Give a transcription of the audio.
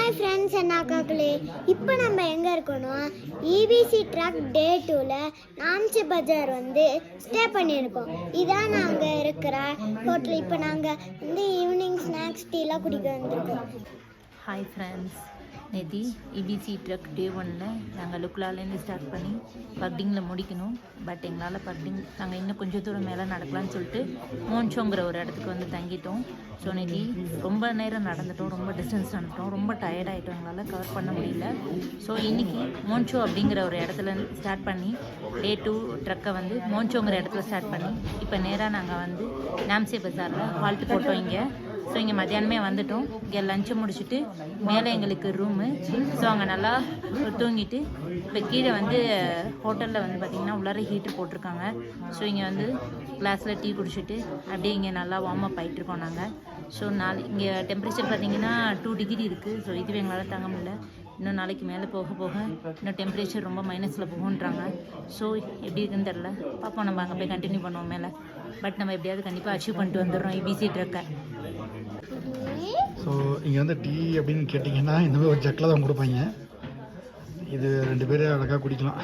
Hi friends என்ன அக்காக்களே, இப்போ நம்ம எங்கே இருக்கோன்னா இபிசி ட்ரக் டே 2ல் நாம்ச்சி பஜார் ஸ்டே பண்ணியிருக்கோம். இதான் நாங்கள் இருக்கிற ஹோட்டல். இப்போ நாங்கள் ஈவினிங் ஸ்நாக்ஸ் டீலாம் குடிக்க வந்திருக்கோம். ஹாய் ஃப்ரெண்ட்ஸ், நேற்று இபிசி ட்ரக் டே 1ல் நாங்கள் லுக்லாலேருந்து ஸ்டார்ட் பண்ணி பக்டிங்கில் முடிக்கணும். பட் எங்களால் பக்டிங் நாங்கள் இன்னும் கொஞ்சம் தூரம் மேலே நடக்கலாம்னு சொல்லிட்டு மோன்சோங்கிற ஒரு இடத்துக்கு தங்கிட்டோம். ஸோ நேற்று ரொம்ப நேரம் நடந்துட்டோம், ரொம்ப டிஸ்டன்ஸ் நடந்துட்டோம், ரொம்ப டயர்டாகிட்டோம், எங்களால் கவர் பண்ண முடியல. ஸோ இன்றைக்கி மோன்சோ அப்படிங்கிற ஒரு இடத்துல ஸ்டார்ட் பண்ணி டே 2 ட்ரக்கை மோன்சோங்கிற இடத்துல ஸ்டார்ட் பண்ணி இப்போ நேராக நாங்கள் நாம்ச்சி பஜாரில் ஹால்ட் போட்டோம் இங்கே. ஸோ இங்கே மத்தியானமே வந்துட்டோம். இங்கே லஞ்சு முடிச்சுட்டு மேலே எங்களுக்கு ரூமு. ஸோ அங்கே நல்லா தூங்கிட்டு இப்போ கீழே ஹோட்டலில் பார்த்திங்கன்னா உள்ளார ஹீட்ரு போட்டிருக்காங்க. ஸோ இங்கே கிளாஸில் டீ குடிச்சிட்டு அப்படியே இங்கே நல்லா வார்ம் அப் ஆகிட்ருக்கோம் நாங்கள். ஸோ இங்கே டெம்பரேச்சர் பார்த்திங்கன்னா 2 டிகிரி இருக்குது. ஸோ இதுவே எங்களால் தாங்க முடியல. இன்னும் நாளைக்கு மேலே போக போக இன்னும் டெம்பரேச்சர் ரொம்ப மைனஸில் போகுன்றாங்க. ஸோ எப்படி இருக்குன்னு தெரில, பார்ப்போம். நம்ம அங்கே போய் கண்டினியூ பண்ணுவோம் மேலே. பட் நம்ம எப்படியாவது கண்டிப்பாக அச்சீவ் பண்ணிட்டு வந்துடுறோம் இபிசி ட்ரக்கை. ஸோ இங்கே டீ அப்படின்னு கேட்டிங்கன்னா இந்த மாதிரி ஒரு ஜக்கில் தான் கொடுப்பாங்க. இது 2 பேர் அழகாக குடிக்கலாம்.